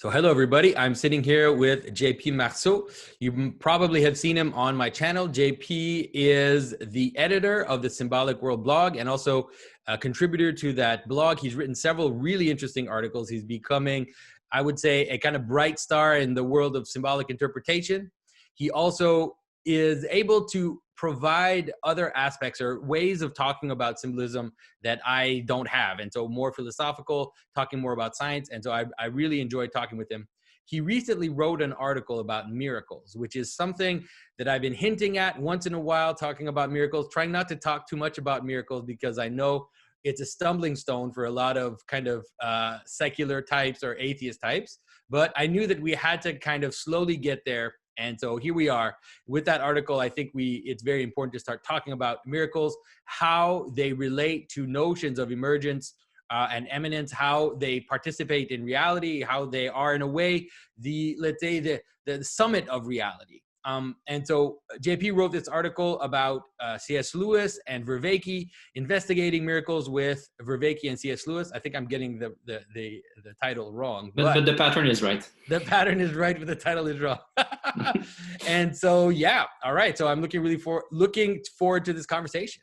So hello, everybody. I'm sitting here with JP Marceau. You probably have seen him on my channel. JP is the editor of the Symbolic World blog and also a contributor to that blog. He's written several really interesting articles. He's becoming, I would say, a kind of bright star in the world of symbolic interpretation. He also is able to provide other aspects or ways of talking about symbolism that I don't have. And so more philosophical, talking more about science. And so I really enjoyed talking with him. He recently wrote an article about miracles, which is something that I've been hinting at once in a while, talking about miracles, trying not to talk too much about miracles because I know it's a stumbling stone for a lot of kind of secular types or atheist types. But I knew that we had to kind of slowly get there. And so here we are with that article. I think it's very important to start talking about miracles, how they relate to notions of emergence and eminence, how they participate in reality, how they are in a way, let's say the summit of reality. And so JP wrote this article about C.S. Lewis and Vervaeke, investigating miracles with Vervaeke and C.S. Lewis. I think I'm getting the title wrong. But the pattern is right. The pattern is right, but the title is wrong. And so, yeah. All right. So I'm looking forward to this conversation.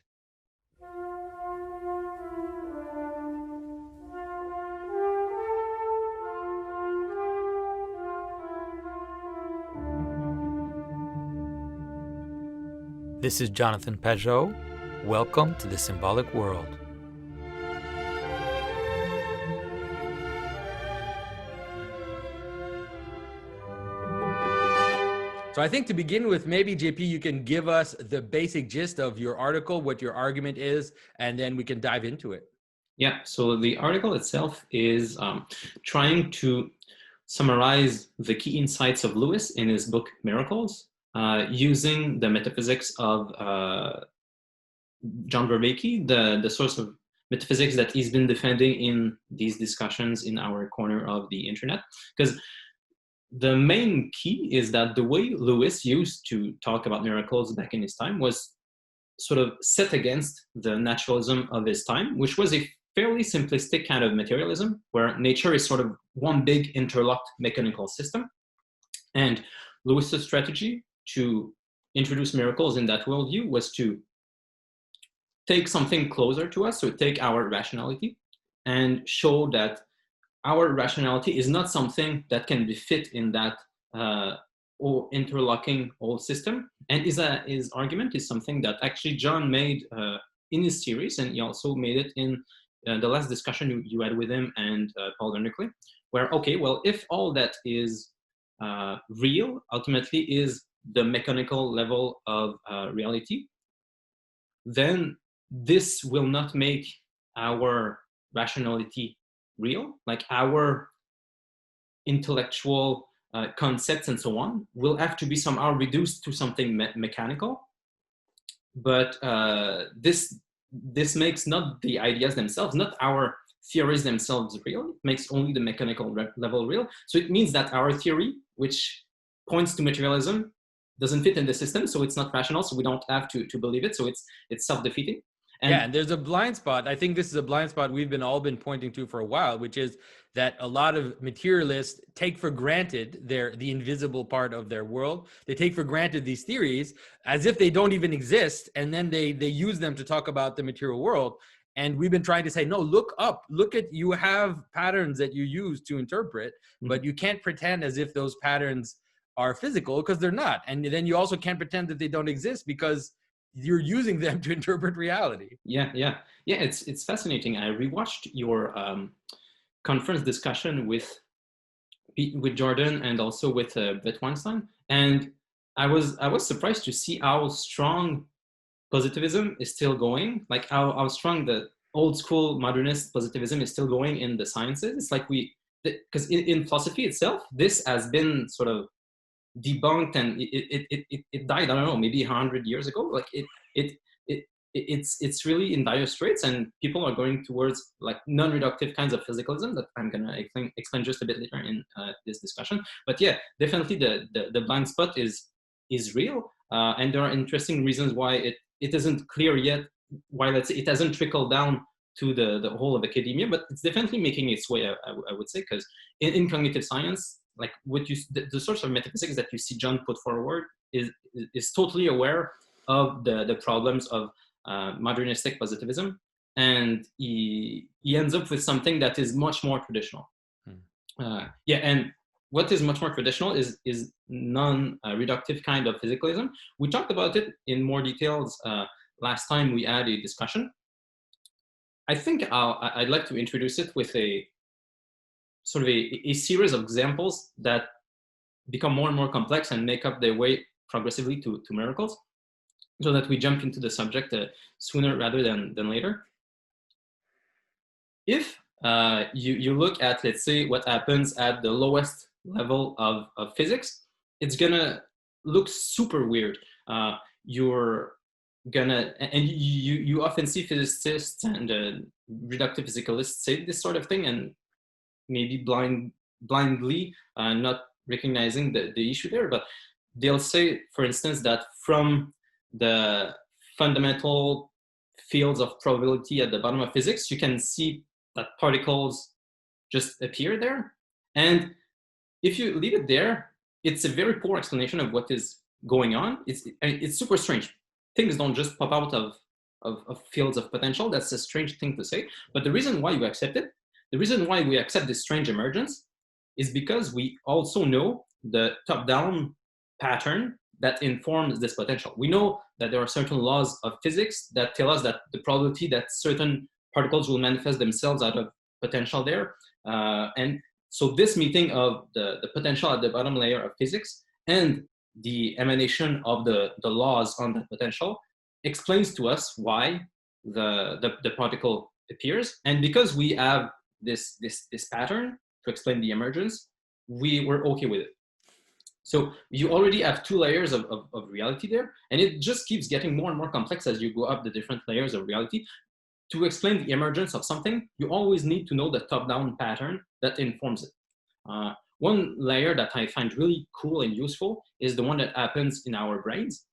This is Jonathan Pajot. Welcome to the Symbolic World. So I think to begin with, maybe JP, you can give us the basic gist of your article, what your argument is, and then we can dive into it. Yeah, so the article itself is trying to summarize the key insights of Lewis in his book Miracles, using the metaphysics of John Vervaeke, the source of metaphysics that he's been defending in these discussions in our corner of the internet. Because the main key is that the way Lewis used to talk about miracles back in his time was sort of set against the naturalism of his time, which was a fairly simplistic kind of materialism, where nature is sort of one big interlocked mechanical system. And Lewis's strategy to introduce miracles in that worldview was to take something closer to us, so take our rationality, and show that our rationality is not something that can be fit in that or interlocking old system. And his argument is something that actually John made in his series, and he also made it in the last discussion you had with him and Paul Dernickley, where, okay, well, if all that is real, ultimately is the mechanical level of reality, then this will not make our rationality real, like our intellectual concepts and so on will have to be somehow reduced to something mechanical. But this makes not the ideas themselves, not our theories themselves real. It makes only the mechanical level real. So it means that our theory, which points to materialism, doesn't fit in the system, so it's not rational, so we don't have to believe it, so it's self-defeating. And there's a blind spot. I think this is a blind spot we've all been pointing to for a while, which is that a lot of materialists take for granted the invisible part of their world. They take for granted these theories as if they don't even exist, and then they use them to talk about the material world. And we've been trying to say, no, look up, you have patterns that you use to interpret, but you can't pretend as if those patterns are physical, because they're not. And then you also can't pretend that they don't exist because you're using them to interpret reality. Yeah. It's fascinating. I rewatched your conference discussion with Jordan and also with Brett Weinstein, and I was surprised to see how strong positivism is still going. Like how strong the old school modernist positivism is still going in the sciences. It's like because in philosophy itself, this has been sort of debunked, and it died, I don't know, maybe 100 years ago. Like it's really in dire straits, and people are going towards like non-reductive kinds of physicalism that I'm gonna explain just a bit later in this discussion. But yeah, definitely the blind spot is real, and there are interesting reasons why it isn't clear yet, why, let's say, it hasn't trickled down to the whole of academia, but it's definitely making its way, I would say, because in cognitive science, like what the source of metaphysics that you see John put forward is totally aware of the problems of modernistic positivism, and he ends up with something that is much more traditional. And what is much more traditional is non-reductive kind of physicalism. We talked about it in more details last time we had a discussion. I think I'd like to introduce it with a sort of a series of examples that become more and more complex and make up their way progressively to miracles, so that we jump into the subject sooner rather than later. If you look at, let's say, what happens at the lowest level of physics, it's gonna look super weird. You're gonna, and you often see physicists and reductive physicalists say this sort of thing, and maybe blindly not recognizing the issue there, but they'll say, for instance, that from the fundamental fields of probability at the bottom of physics, you can see that particles just appear there. And if you leave it there, it's a very poor explanation of what is going on. It's super strange. Things don't just pop out of fields of potential. That's a strange thing to say. But the reason why you accept it, the reason why we accept this strange emergence, is because we also know the top-down pattern that informs this potential. We know that there are certain laws of physics that tell us that the probability that certain particles will manifest themselves out of potential there. And so this meeting of the potential at the bottom layer of physics and the emanation of the laws on the potential explains to us why the particle appears. And because we have this pattern to explain the emergence, we were okay with it. So you already have two layers of reality there, and it just keeps getting more and more complex as you go up the different layers of reality. To explain the emergence of something, you always need to know the top-down pattern that informs it. One layer that I find really cool and useful is the one that happens in our brains.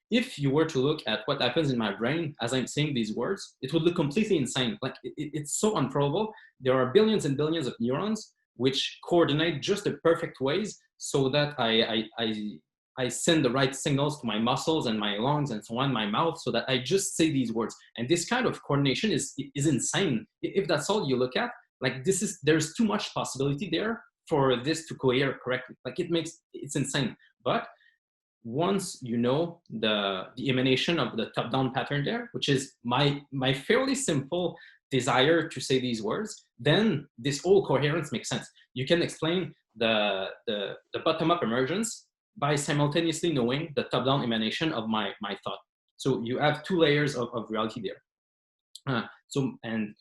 If you were to look at what happens in my brain as I'm saying these words, it would look completely insane. Like it's so improbable. There are billions and billions of neurons which coordinate just the perfect ways so that I send the right signals to my muscles and my lungs and so on, my mouth, so that I just say these words. And this kind of coordination is insane. If that's all you look at, like there's too much possibility there for this to cohere correctly. Like it's insane. But once you know the emanation of the top-down pattern there, which is my fairly simple desire to say these words, then this whole coherence makes sense. You can explain the bottom-up emergence by simultaneously knowing the top-down emanation of my thought. So you have two layers of reality there. And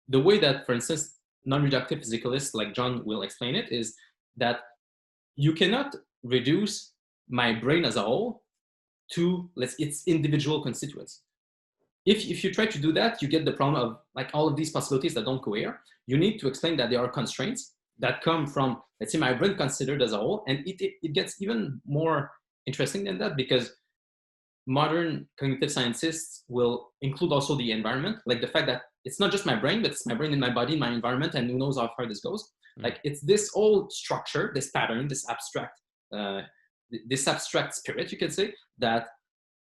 the way that, for instance, non-reductive physicalists like John will explain it is that you cannot reduce my brain as a whole to its individual constituents. If you try to do that, you get the problem of like all of these possibilities that don't cohere. You need to explain that there are constraints that come from, let's say, my brain considered as a whole. And it gets even more interesting than that, because modern cognitive scientists will include also the environment, like the fact that it's not just my brain, but it's my brain in my body, my environment, and who knows how far this goes. Like it's this whole structure, this pattern, this abstract spirit, you could say, that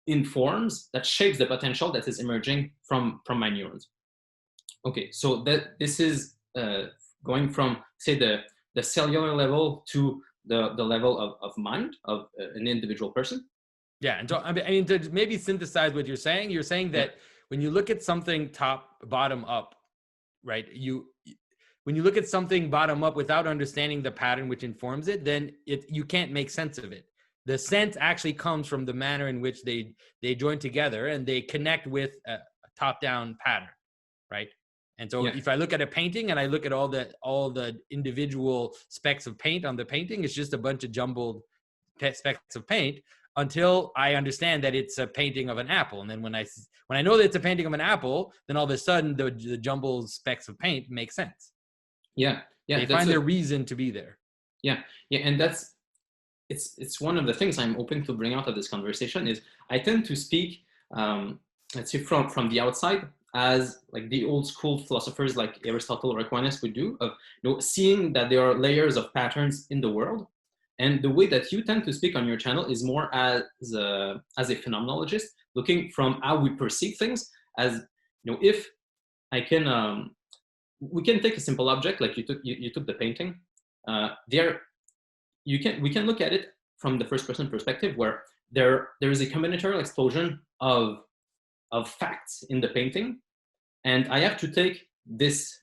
informs, that shapes the potential that is emerging from my neurons. Okay, so this is going from, say, the cellular level to the level of mind of an individual person. Yeah, and so, I mean, to maybe synthesize what you're saying that when you look at something bottom up, right? When you look at something bottom up without understanding the pattern which informs it, then you can't make sense of it. The sense actually comes from the manner in which they join together and they connect with a top-down pattern, right? And so if I look at a painting and I look at all the individual specks of paint on the painting, it's just a bunch of jumbled specks of paint until I understand that it's a painting of an apple. And then when I know that it's a painting of an apple, then all of a sudden the jumbled specks of paint make sense. They find their reason to be there. And it's one of the things I'm hoping to bring out of this conversation is I tend to speak, let's say from the outside. as like the old school philosophers like Aristotle or Aquinas would do, of seeing that there are layers of patterns in the world. And the way that you tend to speak on your channel is more as a phenomenologist, looking from how we perceive things. As if I can, we can take a simple object like you took the painting. We can look at it from the first person perspective, where there is a combinatorial explosion of facts in the painting, and I have to take this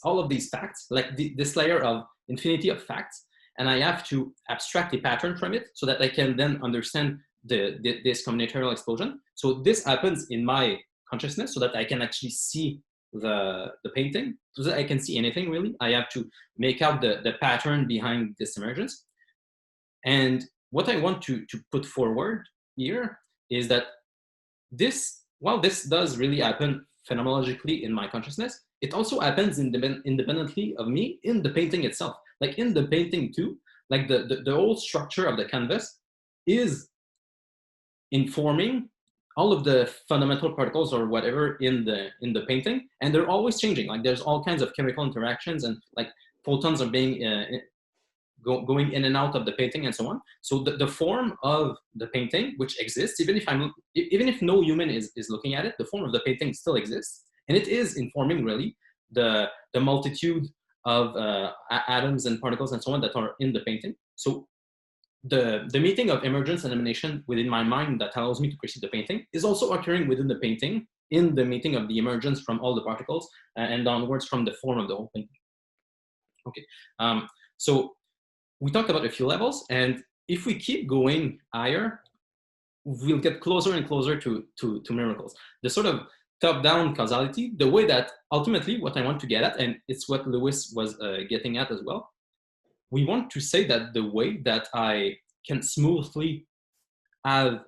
all of these facts, like this layer of infinity of facts, and I have to abstract a pattern from it so that I can then understand this combinatorial explosion. So this happens in my consciousness so that I can actually see the painting, so that I can see anything really. I have to make out the pattern behind this emergence. And what I want to put forward here is that while this does really happen phenomenologically in my consciousness, it also happens independently of me in the painting itself. Like in the painting too, like the whole structure of the canvas is informing all of the fundamental particles or whatever in the painting, and they're always changing. Like there's all kinds of chemical interactions, and like photons are being going in and out of the painting and so on. So the form of the painting, which exists, even if no human is looking at it, the form of the painting still exists, and it is informing really the multitude of atoms and particles and so on that are in the painting. So the meeting of emergence and emanation within my mind that allows me to perceive the painting is also occurring within the painting, in the meeting of the emergence from all the particles and downwards from the form of the whole painting. Okay, so we talked about a few levels, and if we keep going higher, we'll get closer and closer to miracles. The sort of top-down causality, the way that ultimately what I want to get at, and it's what Lewis was getting at as well, we want to say that the way that I can smoothly have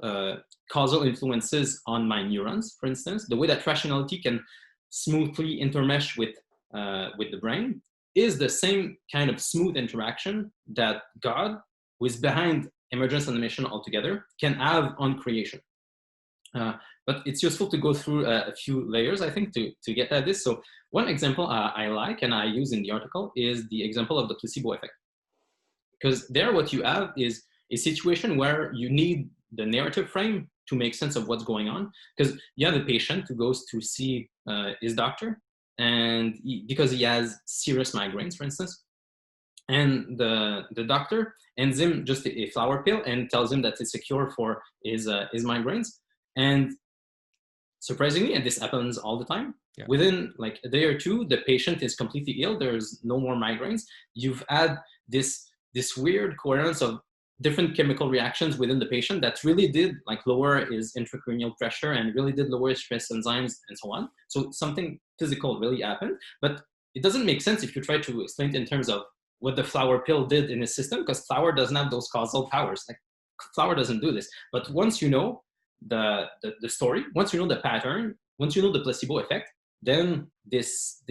causal influences on my neurons, for instance, the way that rationality can smoothly intermesh with the brain, is the same kind of smooth interaction that God, who is behind emergence and emanation altogether, can have on creation. But it's useful to go through a few layers, I think, to get at this. So one example I like and I use in the article is the example of the placebo effect. Because there what you have is a situation where you need the narrative frame to make sense of what's going on. Because you have a patient who goes to see his doctor, and because he has serious migraines, for instance, and the doctor hands him just a flower pill and tells him that it's a cure for his migraines. And surprisingly, and this happens all the time, within like a day or two, the patient is completely ill. There's no more migraines. You've had this weird coherence of different chemical reactions within the patient that really did like lower his intracranial pressure and really did lower his stress enzymes and so on. So something physical really happened, but it doesn't make sense if you try to explain it in terms of what the flower pill did in his system, because flower doesn't have those causal powers. Like flower doesn't do this. But once you know the story, once you know the pattern, once you know the placebo effect, then this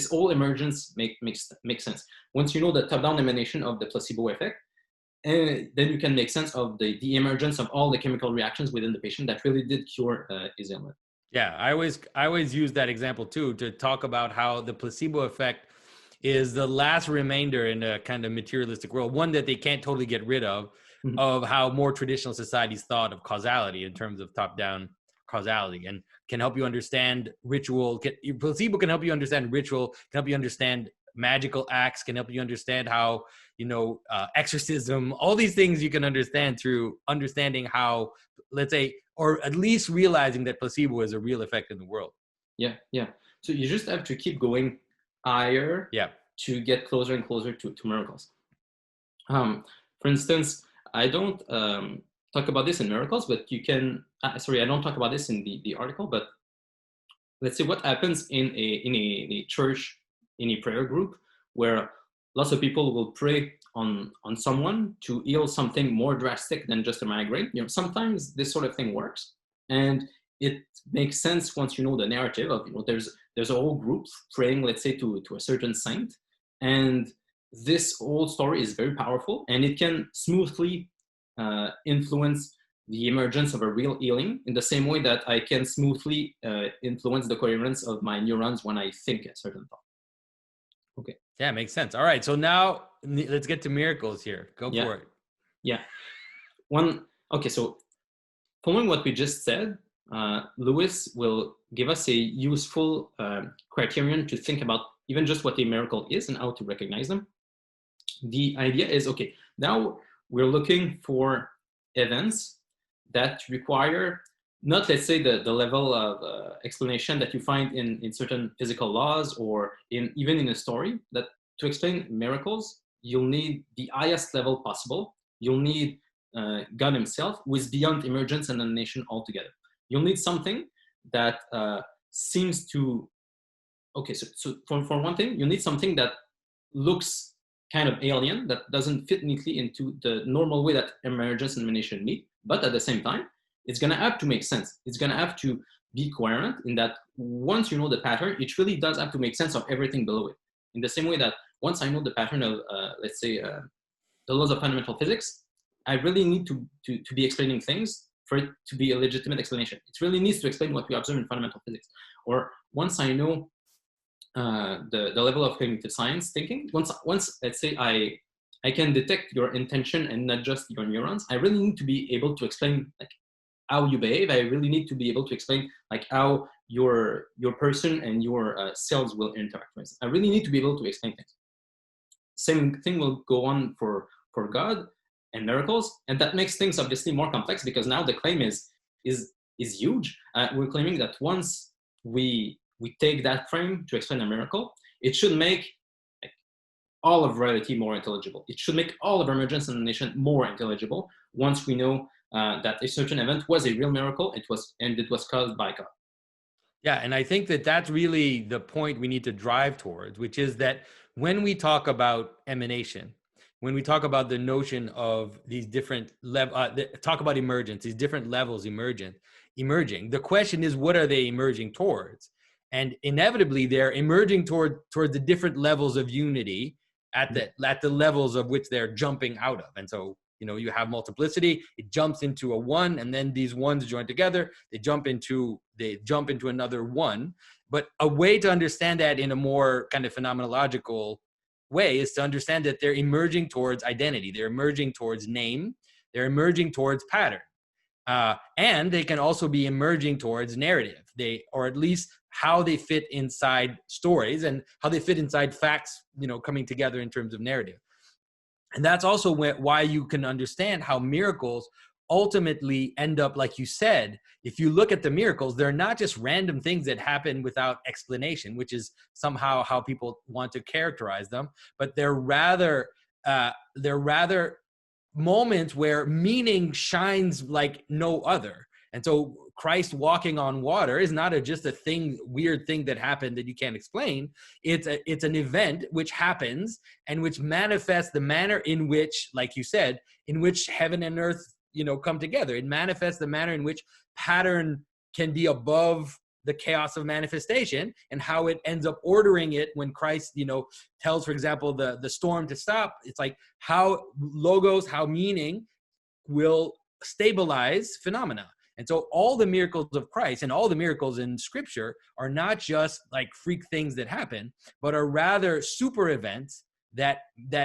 whole emergence makes sense. Once you know the top-down emanation of the placebo effect, and then you can make sense of the emergence of all the chemical reactions within the patient that really did cure his ailment. Yeah, I always use that example too, to talk about how the placebo effect is the last remainder in a kind of materialistic world, one that they can't totally get rid of how more traditional societies thought of causality in terms of top-down causality, and can help you understand ritual. Placebo can help you understand ritual, can help you understand magical acts, can help you understand how, exorcism, all these things you can understand through understanding how, let's say, or at least realizing that placebo is a real effect in the world. Yeah. So you just have to keep going higher to get closer and closer to miracles. For instance, I don't talk about this in miracles, but you can, I don't talk about this in the article, but let's say what happens in a church, in a prayer group, where lots of people will pray on someone to heal something more drastic than just a migraine. Sometimes this sort of thing works, and it makes sense once you know the narrative of, there's a whole group praying, let's say, to a certain saint, and this whole story is very powerful, and it can smoothly influence the emergence of a real healing in the same way that I can smoothly influence the coherence of my neurons when I think a certain thought. Okay. Yeah, makes sense. All right. So now let's get to miracles here. Go for it. Yeah. Okay, so following what we just said, Lewis will give us a useful criterion to think about even just what a miracle is and how to recognize them. The idea is, okay, now we're looking for events that require not, let's say, the level of explanation that you find in certain physical laws or even in a story. That to explain miracles, you'll need the highest level possible. You'll need God himself, who is beyond emergence and emanation altogether. You'll need something that seems to, okay, so for one thing, you need something that looks kind of alien, that doesn't fit neatly into the normal way that emergence and emanation meet, but at the same time, it's going to have to make sense. It's going to have to be coherent in that once you know the pattern, it really does have to make sense of everything below it. In the same way that once I know the pattern of, let's say, the laws of fundamental physics, I really need to be explaining things for it to be a legitimate explanation. It really needs to explain what we observe in fundamental physics. Or once I know the level of cognitive science thinking, once let's say I can detect your intention and not just your neurons, I really need to be able to explain like how you behave. I really need to be able to explain like how your person and your cells will interact with. I really need to be able to explain things. Same thing will go on for God and miracles, and that makes things obviously more complex because now the claim is huge. We're claiming that once we take that frame to explain a miracle, it should make like, all of reality more intelligible. It should make all of emergence and emanation more intelligible once we know that a certain event was a real miracle. It was caused by God. Yeah, and I think that that's really the point we need to drive towards, which is that when we talk about emanation, when we talk about the notion of these different talk about emergence, these different levels emerging, the question is, what are they emerging towards? And inevitably, they're emerging toward the different levels of unity at the levels of which they're jumping out of. And so, you know, you have multiplicity, it jumps into a one, and then these ones join together, they jump into another one. But a way to understand that in a more kind of phenomenological way is to understand that they're emerging towards identity, they're emerging towards name, they're emerging towards pattern. And they can also be emerging towards narrative, or at least how they fit inside stories and how they fit inside facts, you know, coming together in terms of narrative. And that's also why you can understand how miracles ultimately end up, like you said, if you look at the miracles, they're not just random things that happen without explanation, which is somehow how people want to characterize them, but they're rather moments where meaning shines like no other. And so Christ walking on water is not just a weird thing that happened that you can't explain. It's an event which happens and which manifests the manner in which, like you said, in which heaven and earth, you know, come together. It manifests the manner in which pattern can be above the chaos of manifestation, and how it ends up ordering it when Christ, you know, tells, for example, the storm to stop. It's like how logos, how meaning will stabilize phenomena. And so all the miracles of Christ and all the miracles in Scripture are not just like freak things that happen, but are rather super events that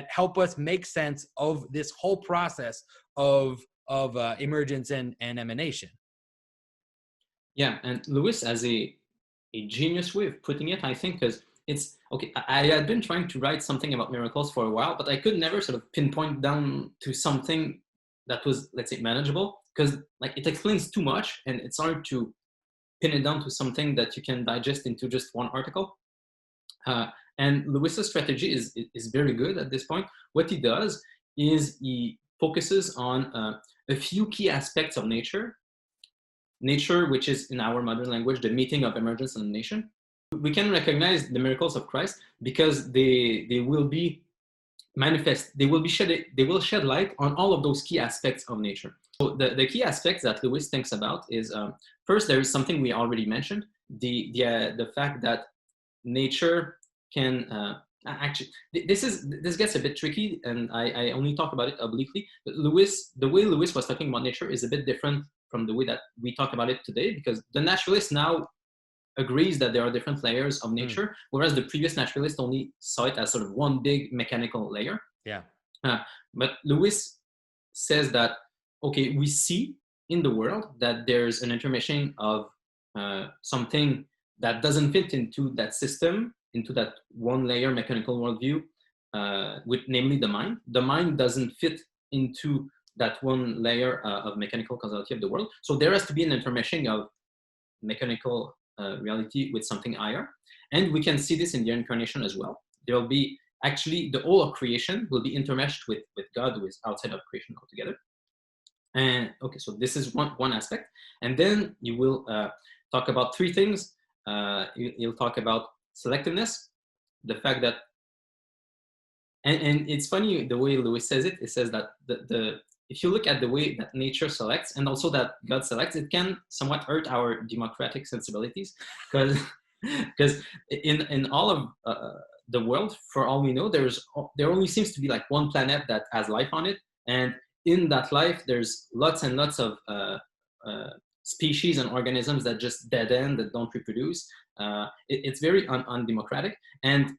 help us make sense of this whole process of emergence and emanation. Yeah, and Lewis has a genius way of putting it, I think, because it's, okay, I had been trying to write something about miracles for a while, but I could never sort of pinpoint down to something that was, let's say, manageable, because like it explains too much and it's hard to pin it down to something that you can digest into just one article. And Lewis's strategy is very good at this point. What he does is he focuses on a few key aspects of nature, which is in our modern language, the meeting of emergence and emanation. We can recognize the miracles of Christ because they will be manifest, they will shed light on all of those key aspects of nature. So the key aspects that Lewis thinks about is, first, there is something we already mentioned, the fact that nature can Actually, this gets a bit tricky, and I only talk about it obliquely. But the way Lewis was talking about nature is a bit different from the way that we talk about it today, because the naturalist now agrees that there are different layers of nature, whereas the previous naturalist only saw it as sort of one big mechanical layer. Yeah. But Lewis says that, okay, we see in the world that there's an intermeshing of something that doesn't fit into that system, into that one layer mechanical worldview, with namely the mind. The mind doesn't fit into that one layer of mechanical causality of the world. So there has to be an intermeshing of mechanical reality with something higher. And we can see this in the incarnation as well. There will be actually the whole of creation will be intermeshed with God, who is outside of creation altogether. And okay, so this is one aspect. And then you will talk about three things. You'll talk about selectiveness, the fact that, and it's funny the way Lewis says it. It says that if you look at the way that nature selects and also that God selects, it can somewhat hurt our democratic sensibilities, because in all of the world, for all we know, there only seems to be like one planet that has life on it, and in that life, there's lots and lots of species and organisms that just dead end, that don't reproduce. It's very undemocratic, and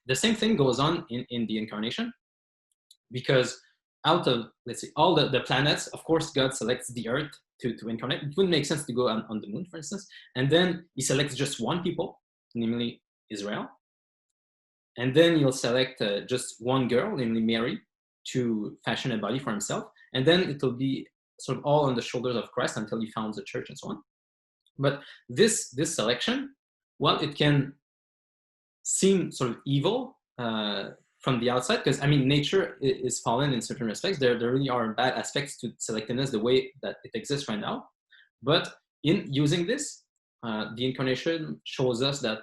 the same thing goes on in the incarnation, because out of, let's say, all the planets, of course, God selects the Earth to incarnate. It wouldn't make sense to go on the moon, for instance. And then he selects just one people, namely Israel. And then he'll select just one girl, namely Mary, to fashion a body for himself. And then it'll be sort of all on the shoulders of Christ until he founds a church and so on. But this selection, well, it can seem sort of evil from the outside, because I mean, nature is fallen in certain respects. There really are bad aspects to selectiveness the way that it exists right now. But in using this, the incarnation shows us that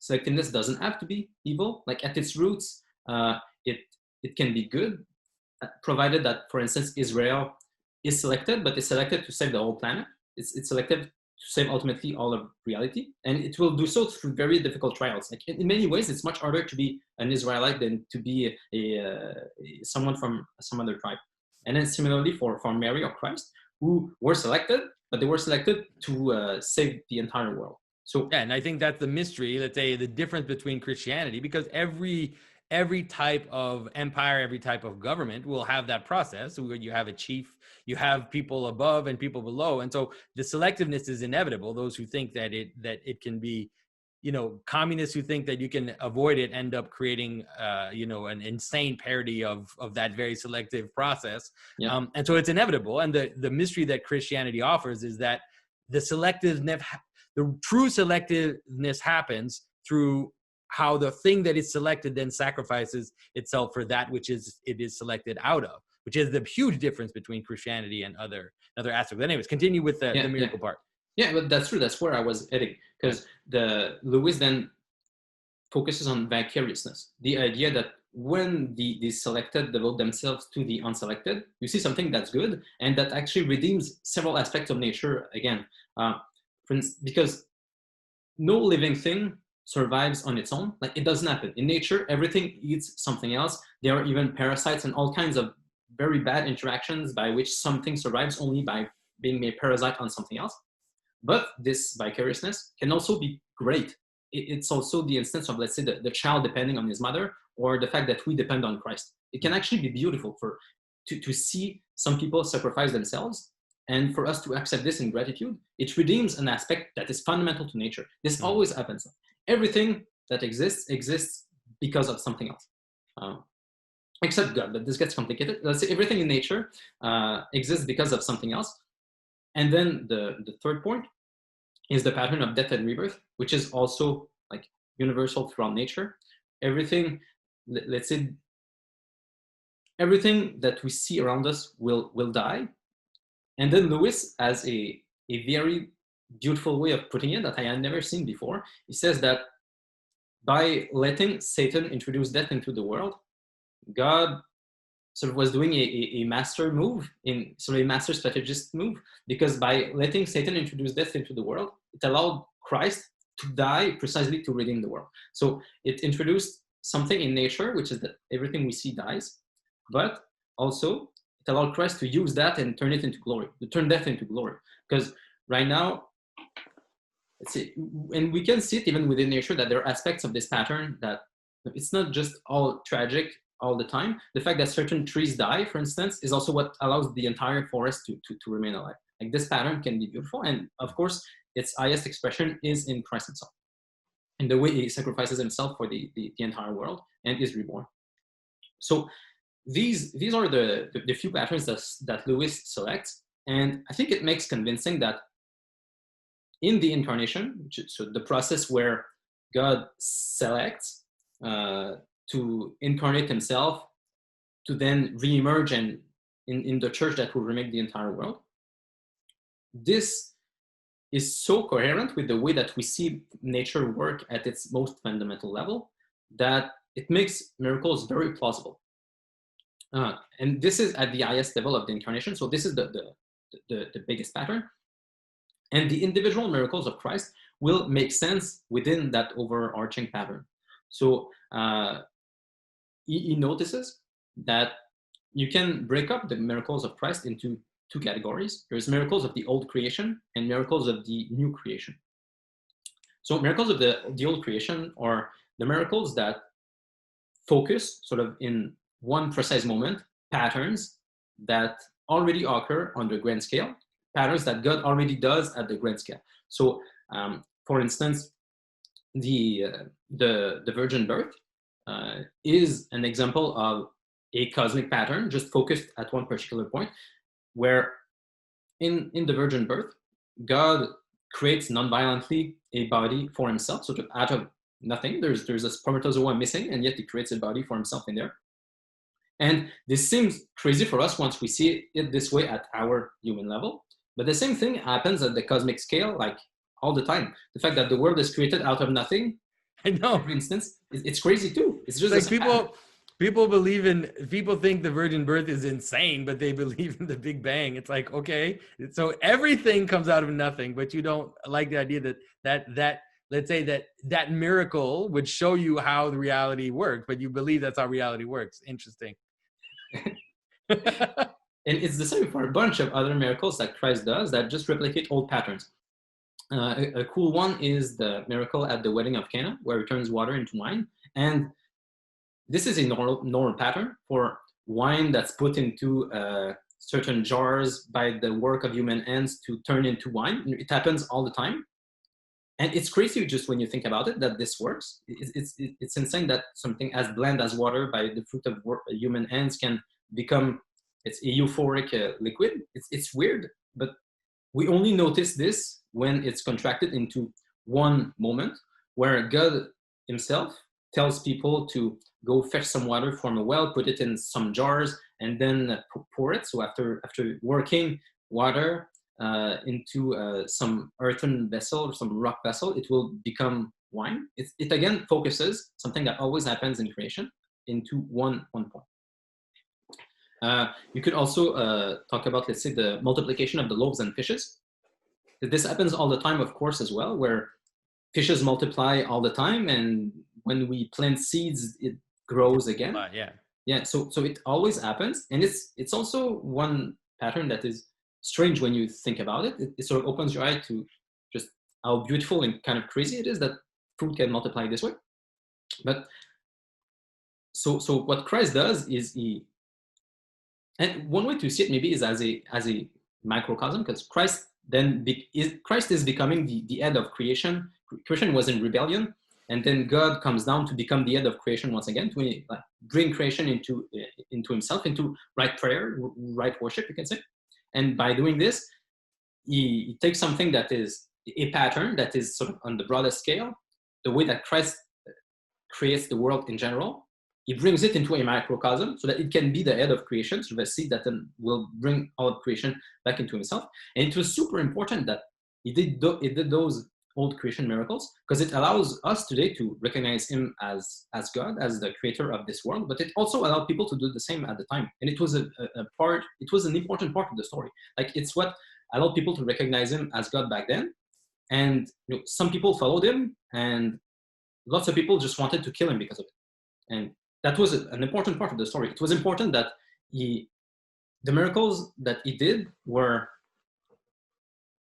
selectiveness doesn't have to be evil. Like at its roots, it can be good, provided that, for instance, Israel is selected, but it's selected to save the whole planet. It's selected to save ultimately all of reality, and it will do so through very difficult trials. Like in many ways, it's much harder to be an Israelite than to be someone from some other tribe. And then similarly for Mary or Christ, who were selected, but they were selected to save the entire world. So yeah, and I think that's the mystery, let's say, the difference between Christianity, because every type of empire, every type of government will have that process where you have a chief, you have people above and people below. And so the selectiveness is inevitable. Those who think that it can be, communists who think that you can avoid it end up creating, an insane parody of that very selective process. Yeah. And so it's inevitable. And the mystery that Christianity offers is that the true selectiveness happens through how the thing that is selected then sacrifices itself for that which it is selected out of, which is the huge difference between Christianity and other aspects. But anyways, continue with the miracle part. Yeah, but that's true. That's where I was heading, because the Lewis then focuses on vicariousness, the idea that when the selected devote themselves to the unselected, you see something that's good and that actually redeems several aspects of nature again. Because no living thing survives on its own. Like, it doesn't happen. In nature, everything eats something else. There are even parasites and all kinds of very bad interactions by which something survives only by being a parasite on something else. But this vicariousness can also be great. It's also the instance of, let's say, the child depending on his mother, or the fact that we depend on Christ. It can actually be beautiful to see some people sacrifice themselves, and for us to accept this in gratitude. It redeems an aspect that is fundamental to nature. This always happens. Everything that exists because of something else, except God. But this gets complicated. Let's say everything in nature exists because of something else. And then the third point is the pattern of death and rebirth, which is also like universal throughout nature. Everything, let's say, everything that we see around us will die. And then Lewis has a very beautiful way of putting it that I had never seen before. He says that by letting Satan introduce death into the world, God sort of was doing a master move, a master strategist move, because by letting Satan introduce death into the world, it allowed Christ to die precisely to redeem the world. So it introduced something in nature, which is that everything we see dies, but also it allowed Christ to use that and turn it into glory, to turn death into glory. Because right now, and we can see it even within nature, that there are aspects of this pattern that it's not just all tragic all the time. The fact that certain trees die, for instance, is also what allows the entire forest to remain alive. Like this pattern can be beautiful. And of course, its highest expression is in Christ himself, in the way he sacrifices himself for the entire world and is reborn. So these are the few patterns that Lewis selects. And I think it makes convincing that in the incarnation, so the process where God selects to incarnate himself, to then re-emerge in the church that will remake the entire world, this is so coherent with the way that we see nature work at its most fundamental level that it makes miracles very plausible. And this is at the highest level of the incarnation. So this is the biggest pattern. And the individual miracles of Christ will make sense within that overarching pattern. So he notices that you can break up the miracles of Christ into two categories. There's miracles of the old creation and miracles of the new creation. So miracles of the old creation are the miracles that focus sort of in one precise moment, patterns that already occur on the grand scale, patterns that God already does at the grand scale. So for instance, the virgin birth is an example of a cosmic pattern just focused at one particular point, where in the virgin birth, God creates non-violently a body for himself, sort of out of nothing. There's a spermatozoa missing, and yet he creates a body for himself in there. And this seems crazy for us once we see it this way at our human level. But the same thing happens at the cosmic scale, like all the time. The fact that the world is created out of nothing, I know. for instance, it's crazy too. It's just like people think the virgin birth is insane, but they believe in the Big Bang. It's like, okay, so everything comes out of nothing, but you don't like the idea that let's say that miracle would show you how the reality works, but you believe that's how reality works. Interesting. And it's the same for a bunch of other miracles that Christ does that just replicate old patterns. A cool one is the miracle at the wedding of Cana, where he turns water into wine. And this is a normal pattern for wine that's put into certain jars by the work of human hands to turn into wine. It happens all the time. And it's crazy just when you think about it, that this works. It's insane that something as bland as water by the fruit of human hands can become, it's a euphoric liquid. It's weird, but we only notice this when it's contracted into one moment where God himself tells people to go fetch some water from a well, put it in some jars, and then pour it. So after working water into some earthen vessel or some rock vessel, it will become wine. It again focuses something that always happens in creation into one point. You could also talk about, let's say, the multiplication of the loaves and fishes. This happens all the time, of course, as well, where fishes multiply all the time, and when we plant seeds, it grows again. Yeah. So it always happens, and it's also one pattern that is strange when you think about it. It sort of opens your eye to just how beautiful and kind of crazy it is that food can multiply this way. But so what Christ does is and one way to see it maybe is as a microcosm, because Christ is becoming the head of creation. Creation was in rebellion, and then God comes down to become the head of creation once again, to bring creation into himself, into right prayer, right worship, you can say. And by doing this, he takes something that is a pattern that is sort of on the broader scale, the way that Christ creates the world in general. He brings it into a microcosm so that it can be the head of creation, so the seed that then will bring all of creation back into himself. And it was super important that he did those old creation miracles, because it allows us today to recognize him as God, as the creator of this world, but it also allowed people to do the same at the time. And it was it was an important part of the story. Like, it's what allowed people to recognize him as God back then. And some people followed him, and lots of people just wanted to kill him because of it. And that was an important part of the story. It was important that the miracles that he did were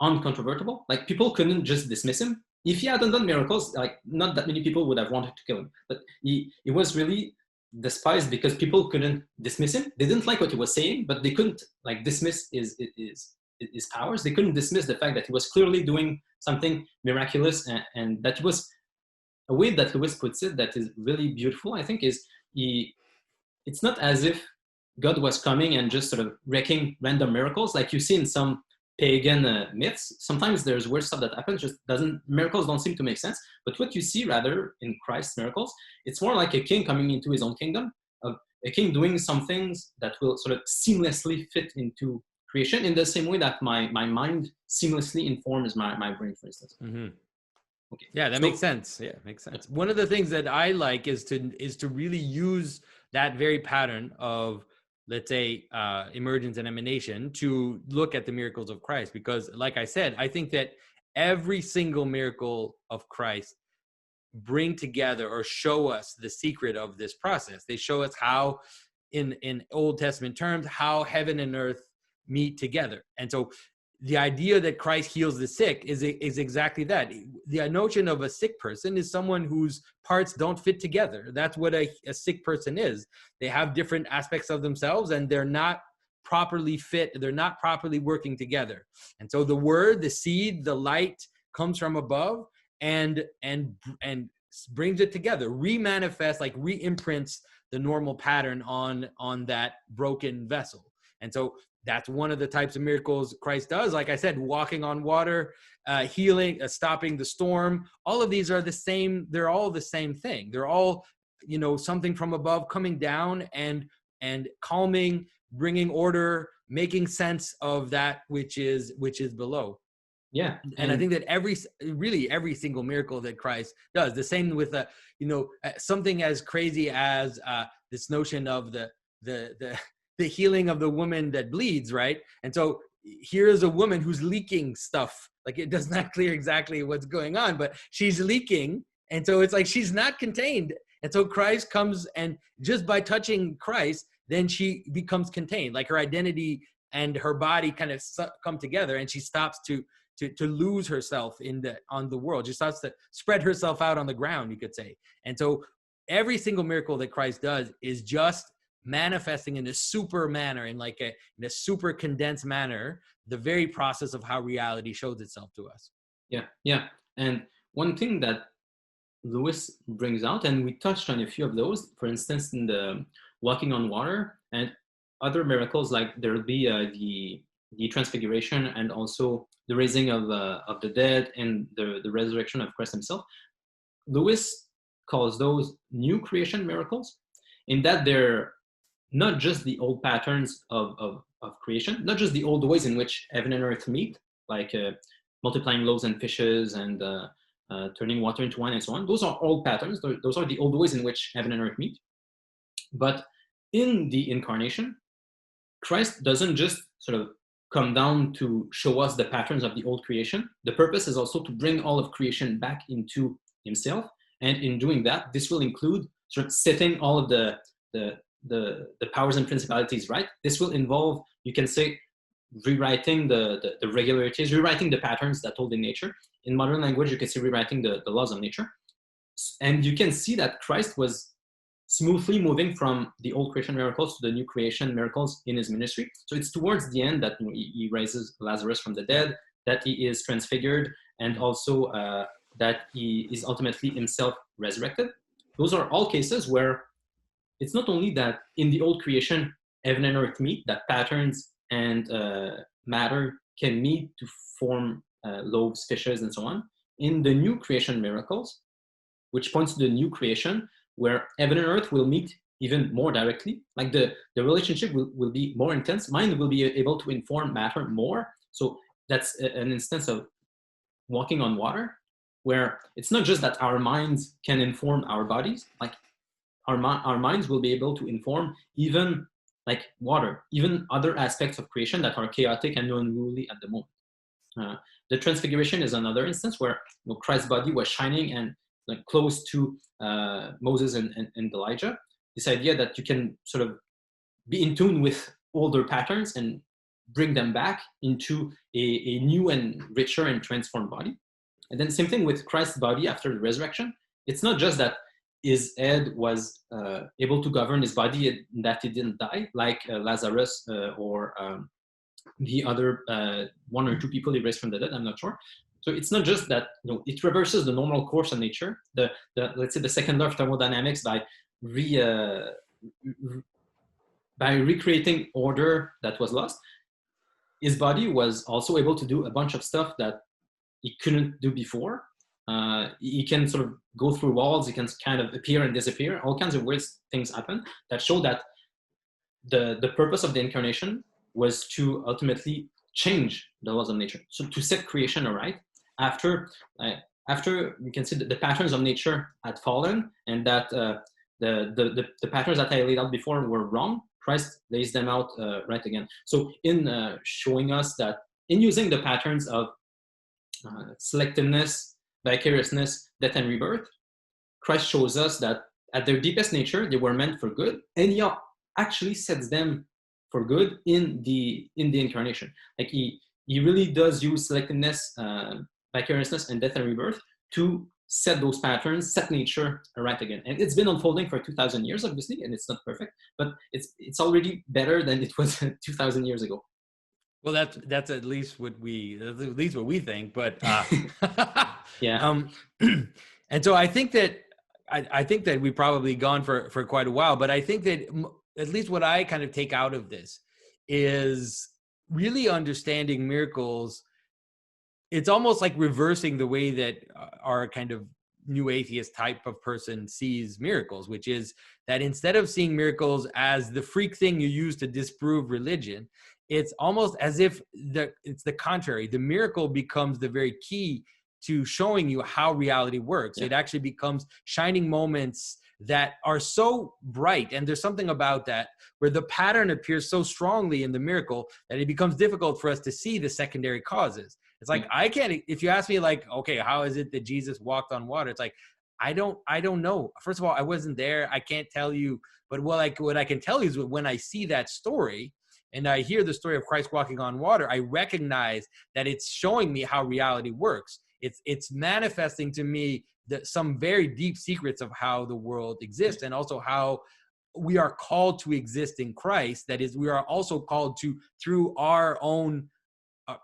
uncontrovertible. Like, people couldn't just dismiss him. If he hadn't done miracles, like, not that many people would have wanted to kill him. But he was really despised because people couldn't dismiss him. They didn't like what he was saying, but they couldn't like dismiss his powers. They couldn't dismiss the fact that he was clearly doing something miraculous, and that was a way that Lewis puts it that is really beautiful, I think, is it's not as if God was coming and just sort of wrecking random miracles like you see in some pagan myths. Sometimes there's weird stuff that happens, miracles don't seem to make sense. But what you see rather in Christ's miracles, it's more like a king coming into his own kingdom, a king doing some things that will sort of seamlessly fit into creation in the same way that my mind seamlessly informs my brain, for instance. Mm-hmm. Okay. Yeah, that makes sense. Yeah, makes sense. One of the things that I like is to really use that very pattern of, let's say, emergence and emanation to look at the miracles of Christ. Because like I said, I think that every single miracle of Christ bring together or show us the secret of this process. They show us how, in Old Testament terms, how heaven and earth meet together. And so the idea that Christ heals the sick is exactly that. The notion of a sick person is someone whose parts don't fit together. That's what a sick person is. They have different aspects of themselves and they're not properly fit. They're not properly working together. And so the word, the seed, the light comes from above and brings it together, remanifests, like re-imprints the normal pattern on that broken vessel. And so that's one of the types of miracles Christ does. Like I said, walking on water, healing, stopping the storm. All of these are the same. They're all the same thing. They're all, something from above coming down and calming, bringing order, making sense of that which is below. Yeah. And I think that every single miracle that Christ does, the same with something as crazy as this notion of the healing of the woman that bleeds, right? And so here's a woman who's leaking stuff. Like, it does not clear exactly what's going on, but she's leaking. And so it's like she's not contained. And so Christ comes, and just by touching Christ, then she becomes contained. Like, her identity and her body kind of come together, and she stops to lose herself on the world. She starts to spread herself out on the ground, you could say. And so every single miracle that Christ does is just manifesting in a super manner, in a super condensed manner, the very process of how reality shows itself to us. Yeah. And one thing that Lewis brings out, and we touched on a few of those, for instance, in the walking on water and other miracles, like there will be the transfiguration and also the raising of the dead and the resurrection of Christ himself. Lewis calls those new creation miracles, in that they're not just the old patterns of creation, not just the old ways in which heaven and earth meet, like multiplying loaves and fishes and turning water into wine and so on. Those are old patterns. Those are the old ways in which heaven and earth meet. But in the incarnation, Christ doesn't just sort of come down to show us the patterns of the old creation. The purpose is also to bring all of creation back into himself. And in doing that, this will include sort of setting all of the powers and principalities right. This will involve, you can say, rewriting the regularities, rewriting the patterns that hold in nature. In modern language, you can say rewriting the laws of nature. And you can see that Christ was smoothly moving from the old creation miracles to the new creation miracles in his ministry. So it's towards the end that he raises Lazarus from the dead, that he is transfigured, and also that he is ultimately himself resurrected. Those are all cases where it's not only that in the old creation, heaven and earth meet, that patterns and matter can meet to form loaves, fishes, and so on. In the new creation miracles, which points to the new creation, where heaven and earth will meet even more directly, like the relationship will be more intense. Mind will be able to inform matter more. So that's an instance of walking on water, where it's not just that our minds can inform our bodies, like our minds will be able to inform even like water, even other aspects of creation that are chaotic and unruly at the moment. The transfiguration is another instance where Christ's body was shining, and like close to Moses and Elijah. This idea that you can sort of be in tune with older patterns and bring them back into a new and richer and transformed body. And then same thing with Christ's body after the resurrection. It's not just that his head was able to govern his body and that he didn't die, like Lazarus or the other one or two people he raised from the dead, I'm not sure. So it's not just that, you know, it reverses the normal course of nature, the let's say the second law of thermodynamics by recreating order that was lost. His body was also able to do a bunch of stuff that he couldn't do before. He can sort of go through walls, he can kind of appear and disappear, all kinds of weird things happen that show that the purpose of the incarnation was to ultimately change the laws of nature. So to set creation aright after you can see that the patterns of nature had fallen and that the patterns that I laid out before were wrong, Christ lays them out right again. So in showing us that in using the patterns of selectiveness, vicariousness, death and rebirth, Christ shows us that at their deepest nature, they were meant for good, and he actually sets them for good in the incarnation. Like he really does use selectiveness, vicariousness, and death and rebirth to set those patterns, set nature right again. And it's been unfolding for 2,000 years, obviously, and it's not perfect, but it's already better than it was 2,000 years ago. Well, that's at least what we think, but yeah. And so I think that we've probably gone for quite a while, but I think that at least what I kind of take out of this is really understanding miracles. It's almost like reversing the way that our kind of new atheist type of person sees miracles, which is that instead of seeing miracles as the freak thing you use to disprove religion, it's almost as if it's the contrary. The miracle becomes the very key to showing you how reality works. Yeah. It actually becomes shining moments that are so bright, and there's something about that where the pattern appears so strongly in the miracle that it becomes difficult for us to see the secondary causes. It's like, I can't, if you ask me like, okay, how is it that Jesus walked on water? It's like, I don't know. First of all, I wasn't there. I can't tell you, but what I can tell you is when I see that story and I hear the story of Christ walking on water, I recognize that it's showing me how reality works. It's manifesting to me some very deep secrets of how the world exists, and also how we are called to exist in Christ. That is, we are also called to, through our own,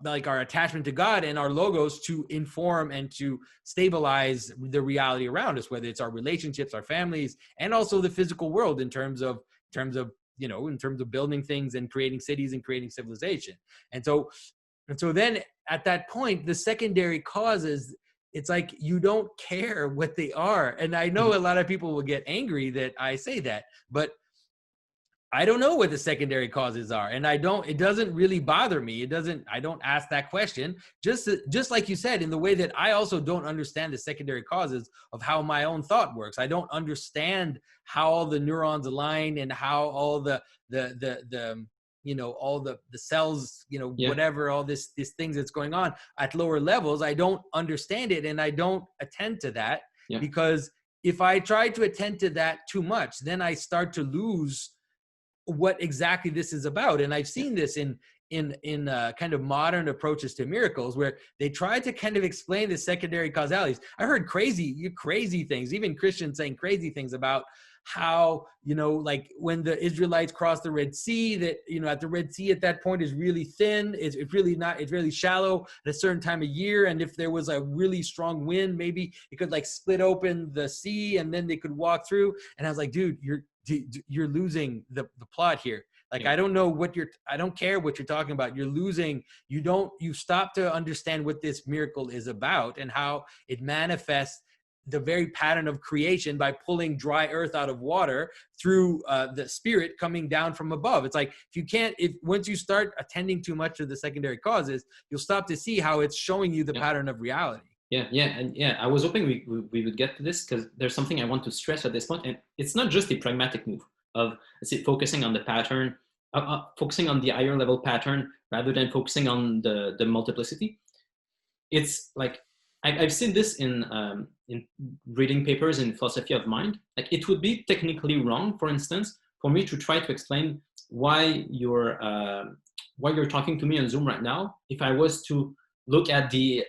like our attachment to God and our logos, to inform and to stabilize the reality around us, whether it's our relationships, our families, and also the physical world in terms of building things and creating cities and creating civilization. And so then at that point, the secondary causes, it's like you don't care what they are. And I know a lot of people will get angry that I say that, but I don't know what the secondary causes are. And it doesn't really bother me. I don't ask that question. Just like you said, in the way that I also don't understand the secondary causes of how my own thought works. I don't understand how all the neurons align and how all the all the cells, whatever, all these things that's going on at lower levels. I don't understand it, and I don't attend to that, because if I try to attend to that too much, then I start to lose what exactly this is about. And I've seen this in kind of modern approaches to miracles, where they try to kind of explain the secondary causalities. I heard crazy things, even Christians saying crazy things about how, like when the Israelites crossed the Red Sea, that, at the Red Sea at that point is really thin. It's really shallow at a certain time of year. And if there was a really strong wind, maybe it could like split open the sea and then they could walk through. And I was like, dude, you're losing the plot here. Like, I don't know I don't care what you're talking about. You're losing, you stop to understand what this miracle is about and how it manifests the very pattern of creation by pulling dry earth out of water through the spirit coming down from above. It's like, once you start attending too much to the secondary causes, you'll stop to see how it's showing you the pattern of reality. I was hoping we would get to this, because there's something I want to stress at this point, and it's not just a pragmatic move of, let's say, focusing on the pattern, focusing on the higher level pattern rather than focusing on the multiplicity. It's like I've seen this in in reading papers in philosophy of mind, like it would be technically wrong, for instance, for me to try to explain why you're talking to me on Zoom right now if I was to look at the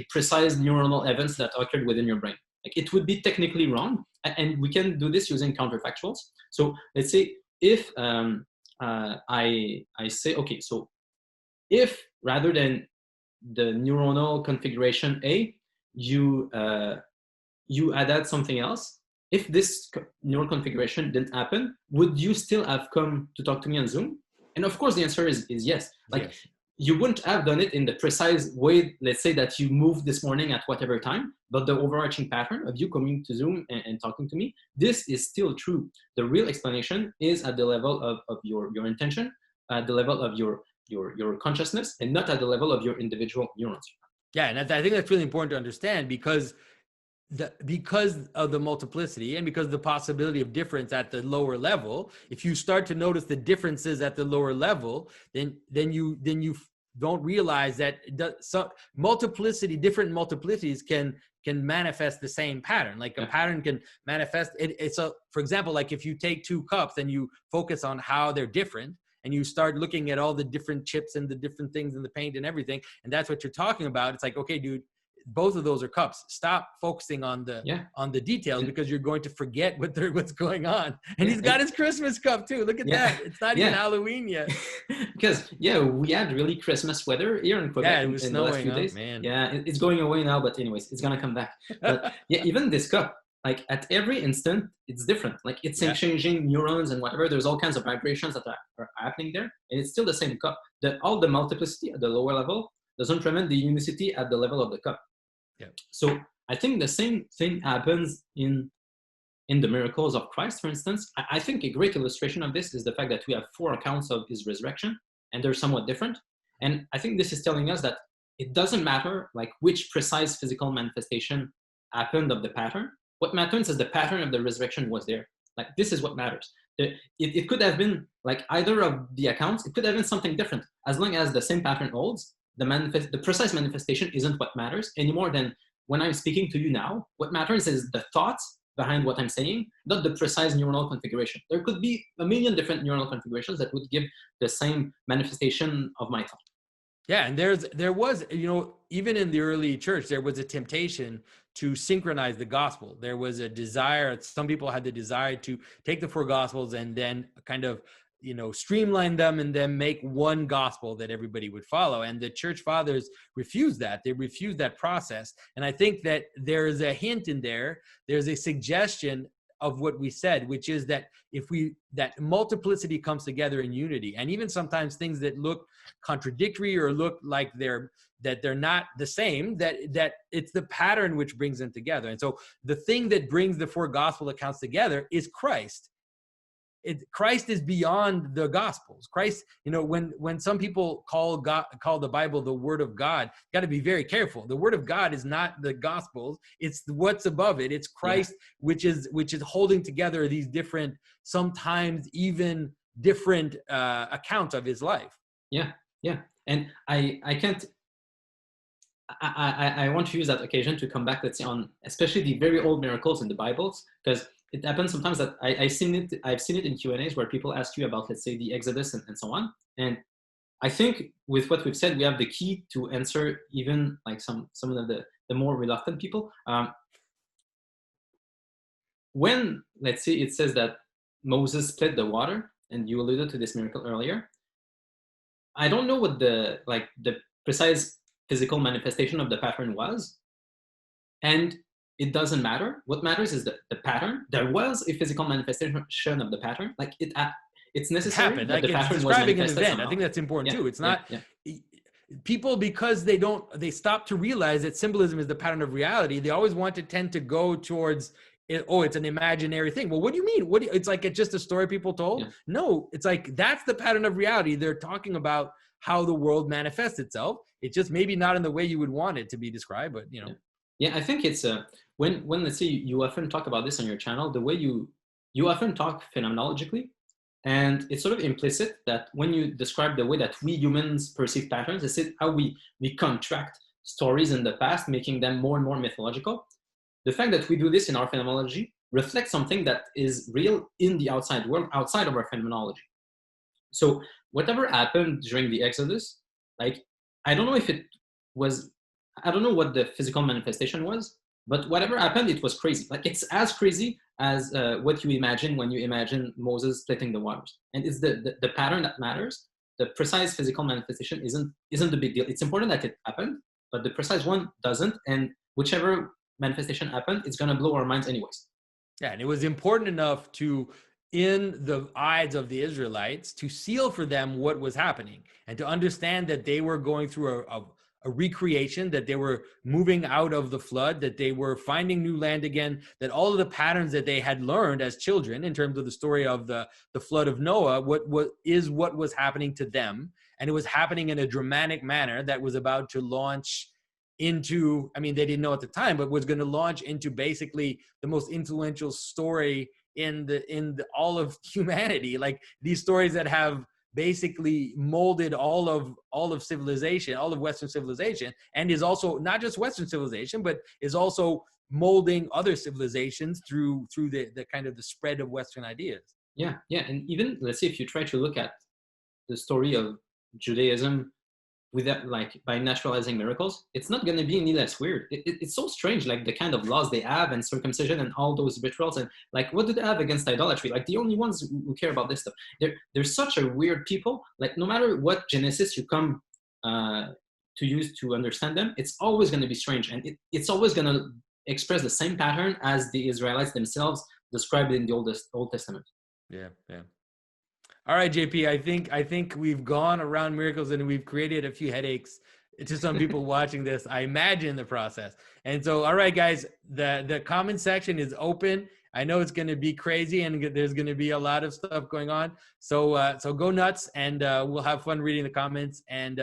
precise neuronal events that occurred within your brain. Like it would be technically wrong, and we can do this using counterfactuals. So let's say if I say, okay, so if rather than the neuronal configuration A, you added something else, if this neural configuration didn't happen, would you still have come to talk to me on Zoom? And of course, the answer is yes. Like yes. You wouldn't have done it in the precise way, let's say, that you moved this morning at whatever time, but the overarching pattern of you coming to Zoom and talking to me, this is still true. The real explanation is at the level of your intention, at the level of your consciousness, and not at the level of your individual neurons. Yeah, and I think that's really important to understand because of the multiplicity and because of the possibility of difference at the lower level, if you start to notice the differences at the lower level, then you don't realize that different multiplicities can manifest the same pattern. Like a pattern can manifest for example, like if you take two cups and you focus on how they're different, and you start looking at all the different chips and the different things in the paint and everything, and that's what you're talking about. It's like, okay, dude, both of those are cups. Stop focusing on the details because you're going to forget what's going on. And he's got his Christmas cup too. Look at that. It's not even Halloween yet. Because we had really Christmas weather here in Quebec. Yeah, it was snowing, the last few days. Man. Yeah, it's going away now, but anyways, it's gonna come back. But even this cup, like at every instant, it's different. Like it's exchanging neurons and whatever. There's all kinds of vibrations that are happening there, and it's still the same cup. All the multiplicity at the lower level doesn't prevent the unicity at the level of the cup. Yeah. So I think the same thing happens in the miracles of Christ, for instance. I think a great illustration of this is the fact that we have 4 accounts of his resurrection, and they're somewhat different. And I think this is telling us that it doesn't matter like which precise physical manifestation happened of the pattern. What matters is the pattern of the resurrection was there. Like this is what matters. It could have been like either of the accounts. It could have been something different. As long as the same pattern holds, the precise manifestation isn't what matters any more than when I'm speaking to you now. What matters is the thoughts behind what I'm saying, not the precise neuronal configuration. There could be a million different neuronal configurations that would give the same manifestation of my thought. Yeah, and there was, even in the early church, there was a temptation to synchronize the gospel. There was a desire, some people had the desire to take the 4 gospels and then kind of, streamline them and then make one gospel that everybody would follow. And the church fathers refused that. They refused that process. And I think that there's a hint in there. There's a suggestion of what we said, which is that that multiplicity comes together in unity, and even sometimes things that look contradictory or look like they're not the same, that it's the pattern which brings them together. And so the thing that brings the 4 gospel accounts together is Christ. Christ is beyond the Gospels. Christ, when some people call the Bible the Word of God, got to be very careful. The Word of God is not the Gospels; it's what's above it. It's Christ, which is holding together these different, sometimes even different accounts of his life. Yeah. And I can't. I want to use that occasion to come back, let's say, on especially the very old miracles in the Bibles, because it happens sometimes that I've seen it in Q&As where people ask you about, let's say, the Exodus and so on. And I think with what we've said, we have the key to answer even like some of the more reluctant people. When, let's say, it says that Moses split the water, and you alluded to this miracle earlier, I don't know what the precise physical manifestation of the pattern was, and it doesn't matter. What matters is the pattern. There was a physical manifestation of the pattern. Like it's necessary. It happened. Like it's describing an event. Somehow. I think that's important too. It's not people, because they stop to realize that symbolism is the pattern of reality. They always tend to go towards it's an imaginary thing. Well, what do you mean? It's like it's just a story people told? Yeah. No, it's like that's the pattern of reality. They're talking about how the world manifests itself. It's just maybe not in the way you would want it to be described, but Yeah, I think it's when let's say you often talk about this on your channel, the way you often talk phenomenologically, and it's sort of implicit that when you describe the way that we humans perceive patterns, it's how we contract stories in the past, making them more and more mythological. the fact that we do this in our phenomenology reflects something that is real in the outside world, outside of our phenomenology. So whatever happened during the Exodus, like, I don't know if it was, I don't know what the physical manifestation was, but whatever happened, it was crazy. Like, it's as crazy as what you imagine when you imagine Moses splitting the waters. And it's the pattern that matters. The precise physical manifestation isn't the big deal. It's important that it happened, but the precise one doesn't. And whichever manifestation happened, it's going to blow our minds anyways. Yeah, and it was important enough to, in the eyes of the Israelites, to seal for them what was happening and to understand that they were going through a recreation, that they were moving out of the flood, that they were finding new land again, that all of the patterns that they had learned as children in terms of the story of the flood of Noah, what was happening to them. And it was happening in a dramatic manner that was about to launch into, I mean, they didn't know at the time, but was going to launch into basically the most influential story in all of humanity. Like, these stories that have basically molded all of civilization, all of Western civilization, and is also not just Western civilization, but is also molding other civilizations through the kind of the spread of Western ideas. Yeah. And even, let's say, if you try to look at the story of Judaism without, like, by naturalizing miracles, it's not going to be any less weird. It's so strange, like the kind of laws they have, and circumcision and all those rituals, and like, what do they have against idolatry? Like, the only ones who care about this stuff. They're such a weird people. Like, no matter what Genesis you come to use to understand them, it's always going to be strange, and it's always going to express the same pattern as the Israelites themselves described in the Old Testament. Yeah. All right, JP, I think we've gone around miracles and we've created a few headaches to some people watching this, I imagine, the process. And so, all right, guys, the comment section is open. I know it's going to be crazy and there's going to be a lot of stuff going on. So go nuts, and we'll have fun reading the comments and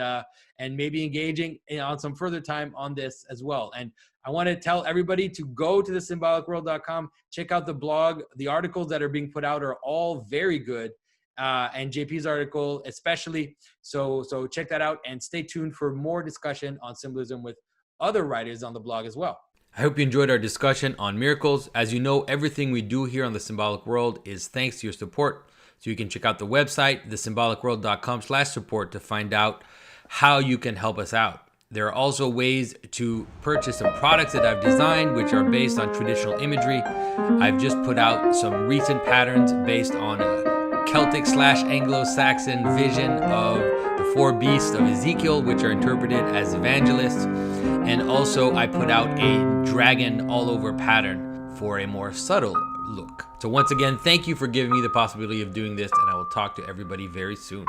maybe engaging on some further time on this as well. And I want to tell everybody to go to thesymbolicworld.com, check out the blog. The articles that are being put out are all very good. And JP's article especially. So check that out and stay tuned for more discussion on symbolism with other writers on the blog as well. I hope you enjoyed our discussion on miracles. As you know, everything we do here on The Symbolic World is thanks to your support. So you can check out the website, thesymbolicworld.com/support, to find out how you can help us out. There are also ways to purchase some products that I've designed, which are based on traditional imagery. I've just put out some recent patterns based on a Celtic/Anglo-Saxon vision of the four beasts of Ezekiel, which are interpreted as evangelists. And also I put out a dragon all over pattern for a more subtle look. So once again, thank you for giving me the possibility of doing this, and I will talk to everybody very soon.